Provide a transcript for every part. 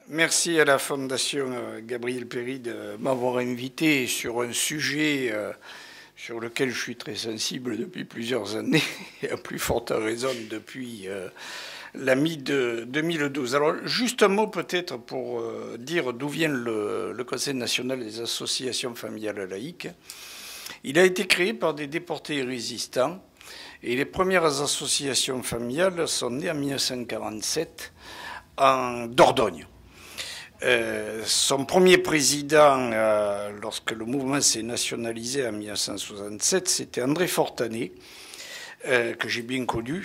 Merci à la Fondation Gabriel Péri de m'avoir invité sur un sujet sur lequel je suis très sensible depuis plusieurs années, et à plus forte raison depuis la mi-2012. Alors, juste un mot peut-être pour dire d'où vient le Conseil national des associations familiales laïques. Il a été créé par des déportés résistants, et les premières associations familiales sont nées en 1947 en Dordogne. Son premier président, lorsque le mouvement s'est nationalisé en 1967, c'était André Fortanet, que j'ai bien connu,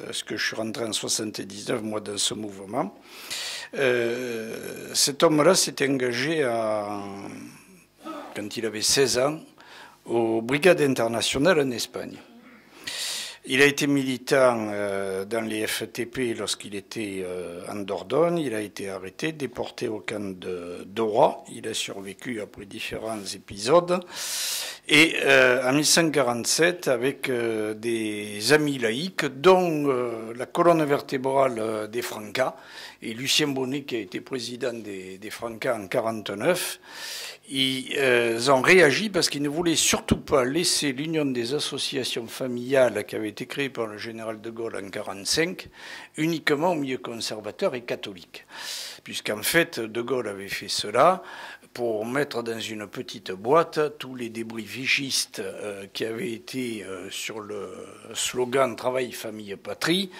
parce que je suis rentré en 1979, moi, dans ce mouvement. Cet homme-là s'était engagé, quand il avait 16 ans, aux Brigades internationales en Espagne. Il a été militant dans les FTP lorsqu'il était en Dordogne. Il a été arrêté, déporté au camp de Dora. Il a survécu après différents épisodes. Et en 1947, avec des amis laïcs, dont la colonne vertébrale des Francas, et Lucien Bonnet, qui a été président des Francas en 1949, ils ont réagi parce qu'ils ne voulaient surtout pas laisser l'Union des associations familiales qui avait été créée par le général de Gaulle en 1945 uniquement au milieu conservateur et catholique. Puisqu'en fait, de Gaulle avait fait cela pour mettre dans une petite boîte tous les débris vigistes qui avaient été sur le slogan « Travail, famille, patrie ».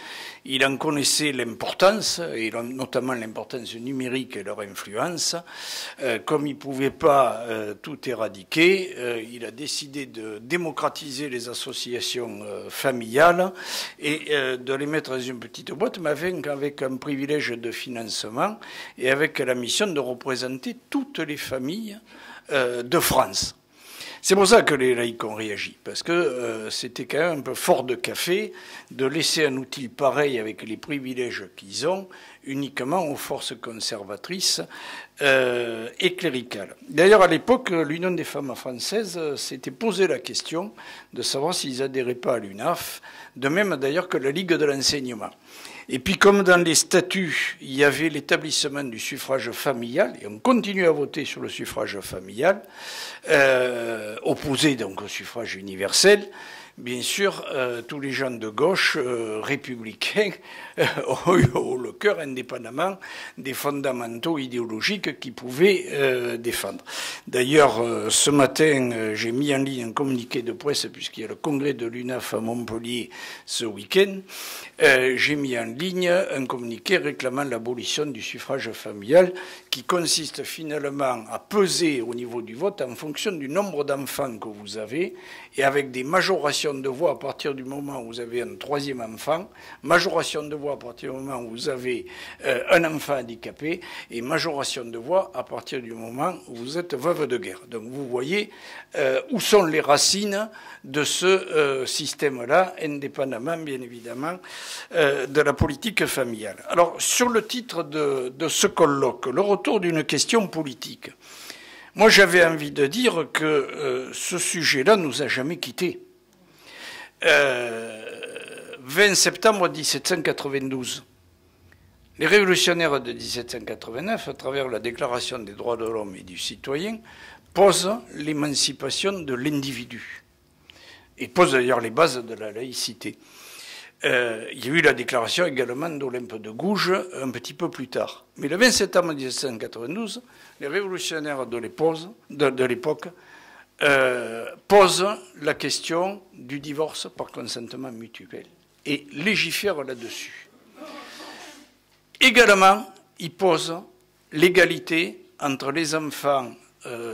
Il en connaissait l'importance, et notamment l'importance numérique et leur influence. Comme il ne pouvait pas tout éradiquer, il a décidé de démocratiser les associations familiales et de les mettre dans une petite boîte, mais avec un privilège de financement et avec la mission de représenter toutes les familles de France. C'est pour ça que les laïcs ont réagi, parce que c'était quand même un peu fort de café de laisser un outil pareil avec les privilèges qu'ils ont uniquement aux forces conservatrices et cléricales. D'ailleurs, à l'époque, l'Union des femmes françaises s'était posé la question de savoir s'ils adhéraient pas à l'UNAF, de même d'ailleurs que la Ligue de l'enseignement. Et puis comme dans les statuts, il y avait l'établissement du suffrage familial, et on continue à voter sur le suffrage familial, opposé donc au suffrage universel, bien sûr, tous les gens de gauche républicains ont eu le cœur indépendamment des fondamentaux idéologiques qu'ils pouvaient défendre. D'ailleurs, ce matin, j'ai mis en ligne un communiqué de presse, puisqu'il y a le congrès de l'UNAF à Montpellier ce week-end. J'ai mis en ligne un communiqué réclamant l'abolition du suffrage familial, qui consiste finalement à peser au niveau du vote en fonction du nombre d'enfants que vous avez, et avec des majorations de voix à partir du moment où vous avez un troisième enfant, majoration de voix à partir du moment où vous avez un enfant handicapé, et majoration de voix à partir du moment où vous êtes veuve de guerre. Donc vous voyez où sont les racines de ce système-là, indépendamment, bien évidemment, de la politique familiale. Alors, sur le titre de ce colloque, le retour d'une question politique, moi j'avais envie de dire que ce sujet-là nous a jamais quittés. 20 septembre 1792. Les révolutionnaires de 1789, à travers la Déclaration des droits de l'homme et du citoyen, posent l'émancipation de l'individu. Et posent d'ailleurs les bases de la laïcité. Il y a eu la déclaration également d'Olympe de Gouges un petit peu plus tard. Mais le 20 septembre 1792, les révolutionnaires de l'époque posent la question du divorce par consentement mutuel et légifèrent là-dessus. Également, ils posent l'égalité entre les enfants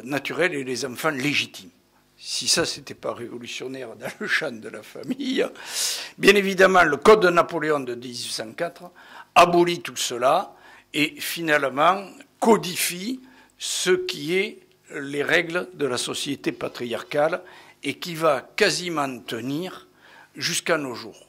naturels et les enfants légitimes. Si ça, c'était pas révolutionnaire dans le champ de la famille, bien évidemment, le Code de Napoléon de 1804 abolit tout cela et finalement codifie ce qui est les règles de la société patriarcale et qui va quasiment tenir jusqu'à nos jours.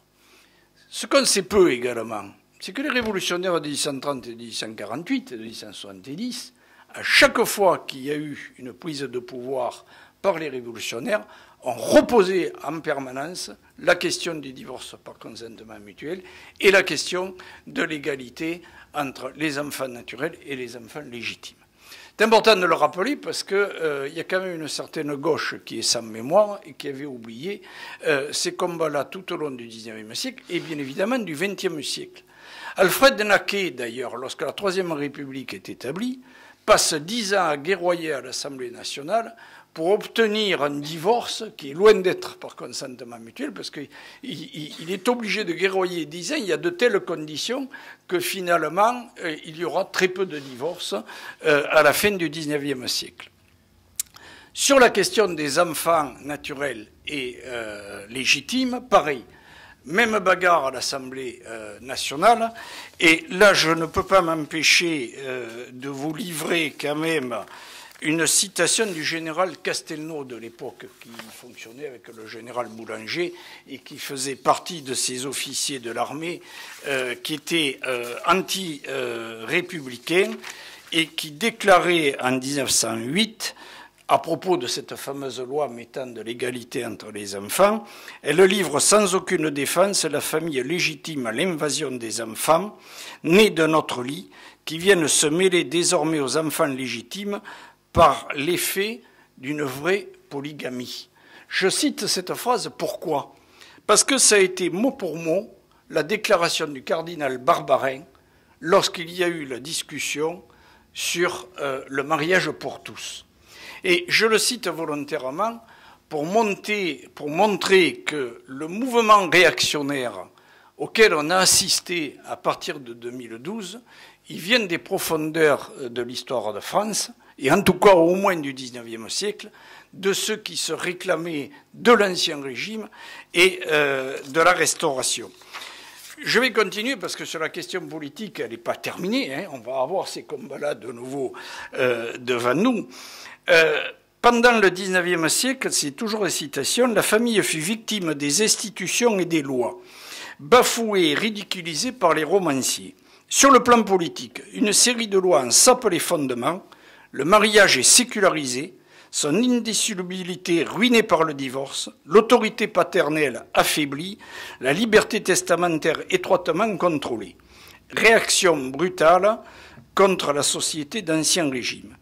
Ce qu'on sait peu également, c'est que les révolutionnaires de 1830 et de 1848 et de 1870, à chaque fois qu'il y a eu une prise de pouvoir par les révolutionnaires, ont reposé en permanence la question du divorce par consentement mutuel et la question de l'égalité entre les enfants naturels et les enfants légitimes. C'est important de le rappeler parce qu'il y a quand même une certaine gauche qui est sans mémoire et qui avait oublié ces combats-là tout au long du XIXe siècle et bien évidemment du XXe siècle. Alfred Naquet, d'ailleurs, lorsque la Troisième République est établie, passe 10 ans à guerroyer à l'Assemblée nationale pour obtenir un divorce qui est loin d'être par consentement mutuel, parce qu'il est obligé de guerroyer 10 ans. Il y a de telles conditions que finalement, il y aura très peu de divorces à la fin du XIXe siècle. Sur la question des enfants naturels et légitimes, pareil. Même bagarre à l'Assemblée nationale. Et là, je ne peux pas m'empêcher de vous livrer quand même une citation du général Castelnau de l'époque, qui fonctionnait avec le général Boulanger et qui faisait partie de ces officiers de l'armée qui étaient anti-républicains et qui déclarait en 1908, à propos de cette fameuse loi mettant de l'égalité entre les enfants, elle livre sans aucune défense la famille légitime à l'invasion des enfants, nés de notre lit, qui viennent se mêler désormais aux enfants légitimes par l'effet d'une vraie polygamie. Je cite cette phrase, pourquoi? Parce que ça a été mot pour mot la déclaration du cardinal Barbarin lorsqu'il y a eu la discussion sur le mariage pour tous. Et je le cite volontairement pour montrer que le mouvement réactionnaire auquel on a assisté à partir de 2012, il vient des profondeurs de l'histoire de France, et en tout cas au moins du XIXe siècle, de ceux qui se réclamaient de l'Ancien Régime et de la Restauration. Je vais continuer parce que sur la question politique, elle n'est pas terminée, hein, on va avoir ces combats-là de nouveau devant nous. Pendant le XIXe siècle, c'est toujours une citation, la famille fut victime des institutions et des lois, bafouée et ridiculisée par les romanciers. Sur le plan politique, une série de lois en sape les fondements, le mariage est sécularisé, son indissolubilité ruinée par le divorce, l'autorité paternelle affaiblie, la liberté testamentaire étroitement contrôlée. Réaction brutale contre la société d'Ancien Régime.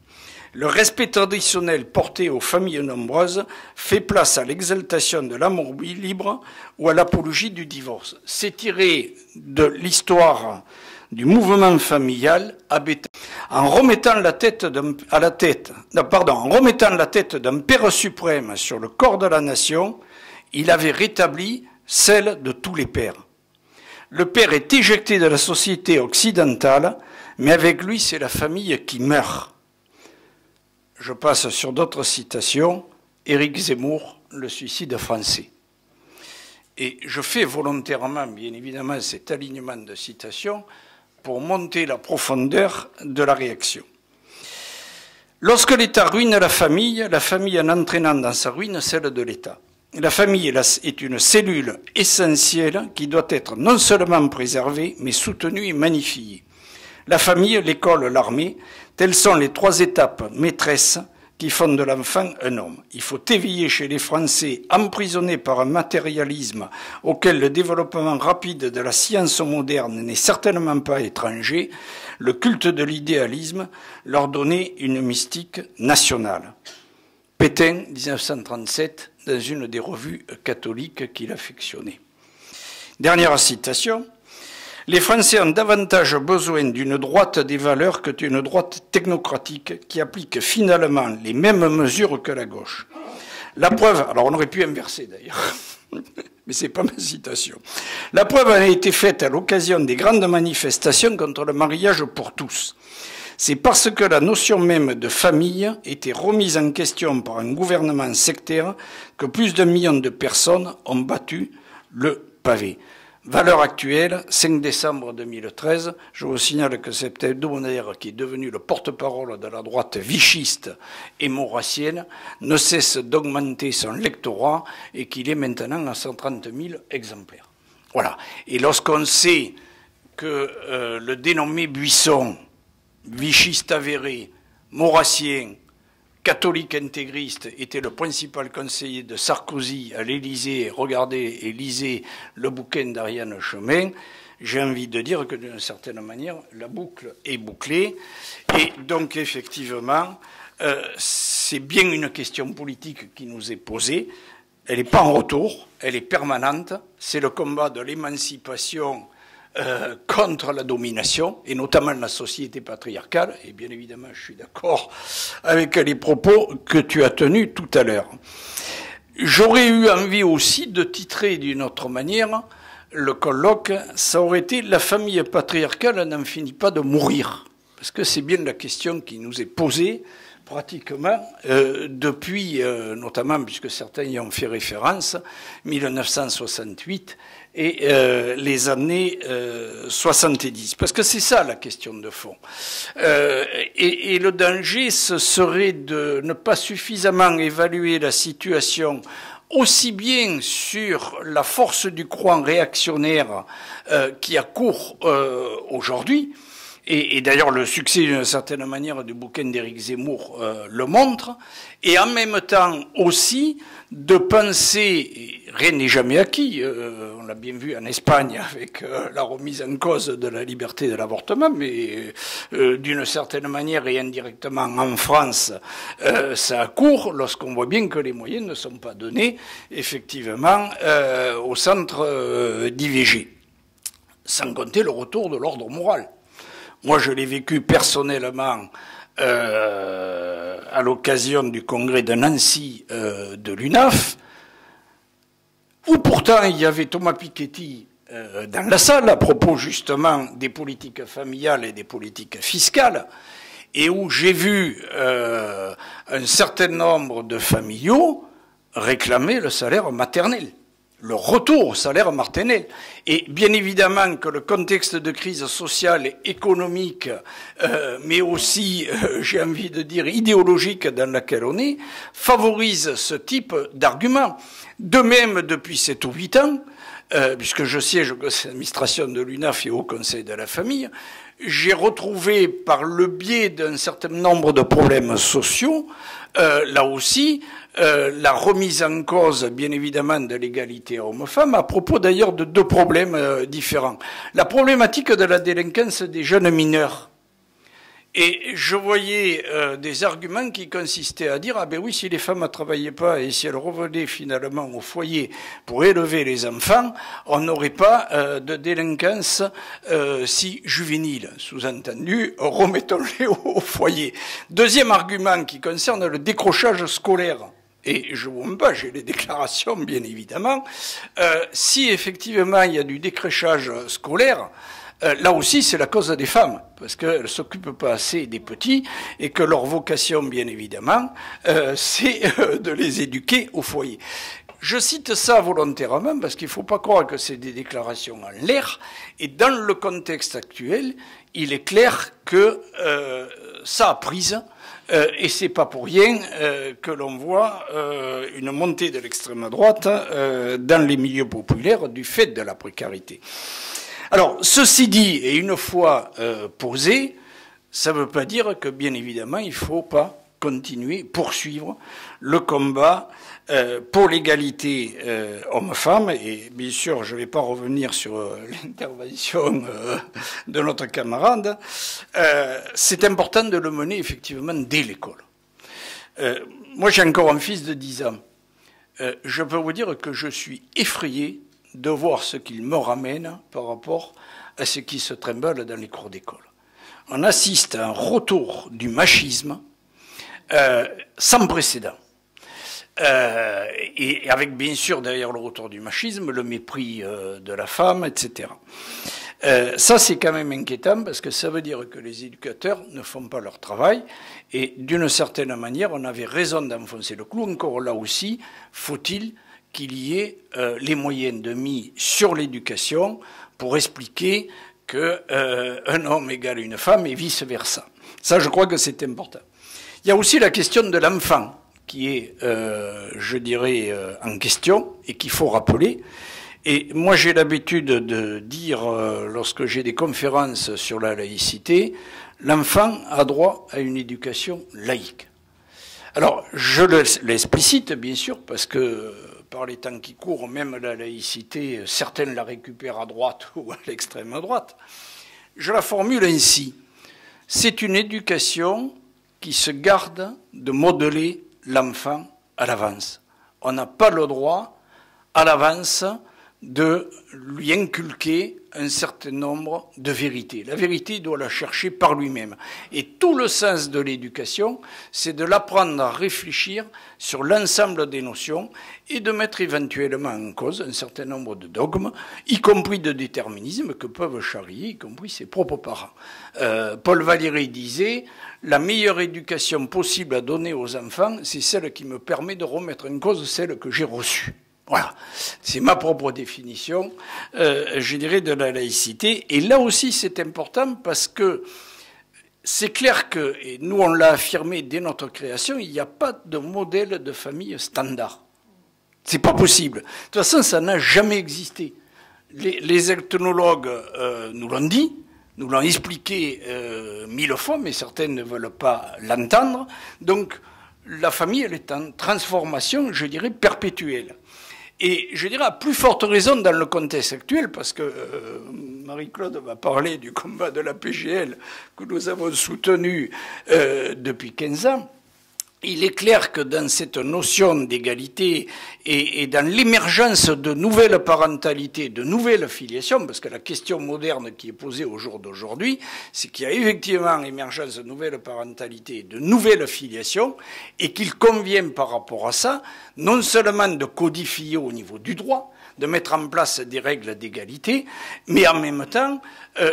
Le respect traditionnel porté aux familles nombreuses fait place à l'exaltation de l'amour libre ou à l'apologie du divorce. C'est tiré de l'histoire du mouvement familial en remettant la tête d'un père suprême sur le corps de la nation, il avait rétabli celle de tous les pères. Le père est éjecté de la société occidentale, mais avec lui, c'est la famille qui meurt. Je passe sur d'autres citations. Éric Zemmour, le suicide français. Et je fais volontairement, bien évidemment, cet alignement de citations pour monter la profondeur de la réaction. Lorsque l'État ruine la famille en entraînant dans sa ruine celle de l'État. La famille est une cellule essentielle qui doit être non seulement préservée, mais soutenue et magnifiée. La famille, l'école, l'armée, telles sont les trois étapes maîtresses qui font de l'enfant un homme. Il faut éveiller chez les Français, emprisonnés par un matérialisme auquel le développement rapide de la science moderne n'est certainement pas étranger, le culte de l'idéalisme, leur donner une mystique nationale. Pétain, 1937, dans une des revues catholiques qu'il affectionnait. Dernière citation. Les Français ont davantage besoin d'une droite des valeurs que d'une droite technocratique qui applique finalement les mêmes mesures que la gauche. La preuve, alors on aurait pu inverser d'ailleurs, mais c'est pas ma citation. La preuve a été faite à l'occasion des grandes manifestations contre le mariage pour tous. C'est parce que la notion même de famille était remise en question par un gouvernement sectaire que plus d'1 million de personnes ont battu le pavé. Valeur actuelle, 5 décembre 2013, je vous signale que c'est hebdomadaire qui est devenu le porte-parole de la droite vichiste et maurassienne ne cesse d'augmenter son lectorat et qu'il est maintenant à 130 000 exemplaires. Voilà. Et lorsqu'on sait que le dénommé Buisson, vichiste avéré, maurassien, catholique intégriste, était le principal conseiller de Sarkozy à l'Élysée, regardez et lisez le bouquin d'Ariane Chemin, j'ai envie de dire que d'une certaine manière, la boucle est bouclée. Et donc, effectivement, c'est bien une question politique qui nous est posée. Elle n'est pas en retour, elle est permanente. C'est le combat de l'émancipation contre la domination, et notamment la société patriarcale. Et bien évidemment, je suis d'accord avec les propos que tu as tenus tout à l'heure. J'aurais eu envie aussi de titrer d'une autre manière le colloque, ça aurait été « La famille patriarcale n'en finit pas de mourir ». Parce que c'est bien la question qui nous est posée pratiquement depuis, notamment puisque certains y ont fait référence, 1968 et les années 70. Parce que c'est ça la question de fond. Et le danger, ce serait de ne pas suffisamment évaluer la situation aussi bien sur la force du courant réactionnaire qui accourt aujourd'hui, et d'ailleurs le succès d'une certaine manière du bouquin d'Éric Zemmour le montre, et en même temps aussi de penser, rien n'est jamais acquis, on l'a bien vu en Espagne avec la remise en cause de la liberté de l'avortement, mais d'une certaine manière et indirectement en France, ça accourt lorsqu'on voit bien que les moyens ne sont pas donnés effectivement au centre d'IVG, sans compter le retour de l'ordre moral. Moi, je l'ai vécu personnellement à l'occasion du congrès de Nancy de l'UNAF, où pourtant il y avait Thomas Piketty dans la salle à propos justement des politiques familiales et des politiques fiscales, et où j'ai vu un certain nombre de familiaux réclamer le salaire maternel, le retour au salaire maternel. Et bien évidemment que le contexte de crise sociale et économique, mais aussi, j'ai envie de dire, idéologique dans laquelle on est, favorise ce type d'argument. De même, depuis 7 ou 8 ans, puisque je siège au conseil d'administration de l'UNAF et au conseil de la famille, j'ai retrouvé par le biais d'un certain nombre de problèmes sociaux, là aussi, la remise en cause, bien évidemment, de l'égalité homme-femme, à propos d'ailleurs de 2 problèmes différents. La problématique de la délinquance des jeunes mineurs. Et je voyais des arguments qui consistaient à dire « Ah ben oui, si les femmes ne travaillaient pas et si elles revenaient finalement au foyer pour élever les enfants, on n'aurait pas de délinquance si juvénile. » Sous-entendu, remettons-les au foyer. Deuxième argument qui concerne le décrochage scolaire. Et je ne vous mens pas, j'ai les déclarations, bien évidemment. Si effectivement il y a du décrochage scolaire, là aussi, c'est la cause des femmes, parce qu'elles ne s'occupent pas assez des petits, et que leur vocation, bien évidemment, c'est de les éduquer au foyer. Je cite ça volontairement, parce qu'il ne faut pas croire que c'est des déclarations en l'air, et dans le contexte actuel, il est clair que ça a prise, et c'est pas pour rien que l'on voit une montée de l'extrême droite dans les milieux populaires du fait de la précarité. Alors, ceci dit, et une fois posé, ça ne veut pas dire que, bien évidemment, il ne faut pas continuer, poursuivre le combat pour l'égalité homme-femme. Et bien sûr, je ne vais pas revenir sur l'intervention de notre camarade. C'est important de le mener, effectivement, dès l'école. Moi, j'ai encore un fils de 10 ans. Je peux vous dire que je suis effrayé de voir ce qu'il me ramène par rapport à ce qui se trimballe dans les cours d'école. On assiste à un retour du machisme sans précédent. Et avec bien sûr derrière le retour du machisme, le mépris de la femme, etc. Ça c'est quand même inquiétant parce que ça veut dire que les éducateurs ne font pas leur travail et d'une certaine manière on avait raison d'enfoncer le clou. Encore là aussi, faut-il qu'il y ait les moyens de mise sur l'éducation pour expliquer qu'un homme égale une femme et vice-versa. Ça, je crois que c'est important. Il y a aussi la question de l'enfant qui est, je dirais, en question et qu'il faut rappeler. Et moi, j'ai l'habitude de dire, lorsque j'ai des conférences sur la laïcité, l'enfant a droit à une éducation laïque. Alors, je l'explicite, bien sûr, parce par les temps qui courent, même la laïcité, certains la récupèrent à droite ou à l'extrême droite. Je la formule ainsi. C'est une éducation qui se garde de modeler l'enfant à l'avance. On n'a pas le droit, à l'avance, de lui inculquer un certain nombre de vérités. La vérité, il doit la chercher par lui-même. Et tout le sens de l'éducation, c'est de l'apprendre à réfléchir sur l'ensemble des notions et de mettre éventuellement en cause un certain nombre de dogmes, y compris de déterminisme, que peuvent charrier, y compris ses propres parents. Paul Valéry disait « La meilleure éducation possible à donner aux enfants, c'est celle qui me permet de remettre en cause celle que j'ai reçue. » Voilà, c'est ma propre définition, je dirais, de la laïcité. Et là aussi, c'est important parce que c'est clair que, et nous on l'a affirmé dès notre création, il n'y a pas de modèle de famille standard. C'est pas possible. De toute façon, ça n'a jamais existé. Les ethnologues nous l'ont dit, nous l'ont expliqué 1000 fois, mais certains ne veulent pas l'entendre. Donc, la famille, elle est en transformation, je dirais, perpétuelle. Et je dirais à plus forte raison dans le contexte actuel, parce que Marie-Claude va parler du combat de la PGL que nous avons soutenu depuis 15 ans. Il est clair que dans cette notion d'égalité et dans l'émergence de nouvelles parentalités, de nouvelles filiations, parce que la question moderne qui est posée au jour d'aujourd'hui, c'est qu'il y a effectivement émergence de nouvelles parentalités, de nouvelles filiations, et qu'il convient par rapport à ça, non seulement de codifier au niveau du droit, de mettre en place des règles d'égalité, mais en même temps,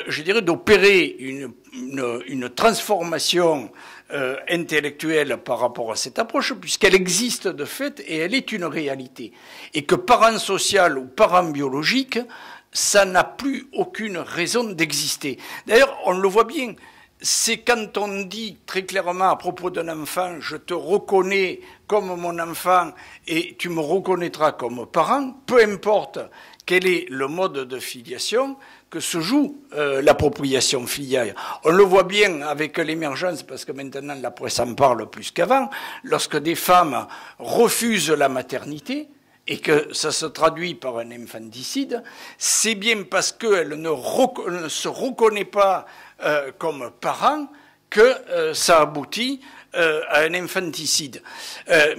je dirais, d'opérer une transformation intellectuelle par rapport à cette approche, puisqu'elle existe de fait et elle est une réalité. Et que parent social ou parent biologique, ça n'a plus aucune raison d'exister. D'ailleurs, on le voit bien, c'est quand on dit très clairement à propos d'un enfant, je te reconnais comme mon enfant et tu me reconnaîtras comme parent, peu importe quel est le mode de filiation, que se joue l'appropriation filiale. On le voit bien avec l'émergence, parce que maintenant la presse en parle plus qu'avant, lorsque des femmes refusent la maternité, et que ça se traduit par un infanticide, c'est bien parce qu'elle ne se reconnaît pas comme parent que ça aboutit à un infanticide.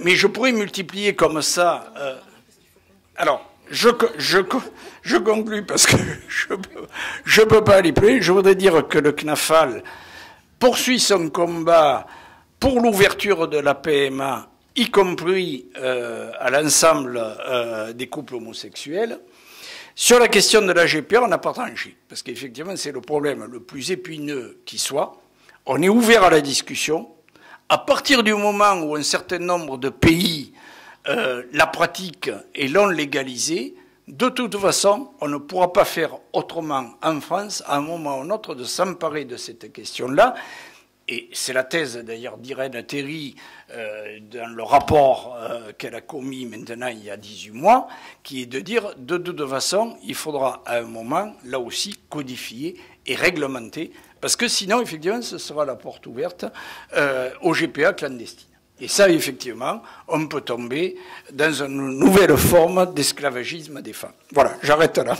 Mais je pourrais multiplier comme ça. Alors, je conclus parce que je peux pas aller plus loin. Je voudrais dire que le CNAFAL poursuit son combat pour l'ouverture de la PMA, y compris à l'ensemble des couples homosexuels. Sur la question de la GPA, on n'a pas tranché, parce qu'effectivement, c'est le problème le plus épineux qui soit. On est ouvert à la discussion. À partir du moment où un certain nombre de pays la pratiquent et l'ont légalisée, de toute façon, on ne pourra pas faire autrement en France, à un moment ou un autre, de s'emparer de cette question-là. Et c'est la thèse d'ailleurs d'Irène Théry dans le rapport qu'elle a commis maintenant il y a 18 mois, qui est de dire de toute façon, il faudra à un moment, là aussi, codifier et réglementer, parce que sinon, effectivement, ce sera la porte ouverte au GPA clandestine. Et ça, effectivement, on peut tomber dans une nouvelle forme d'esclavagisme des femmes. Voilà, j'arrête là.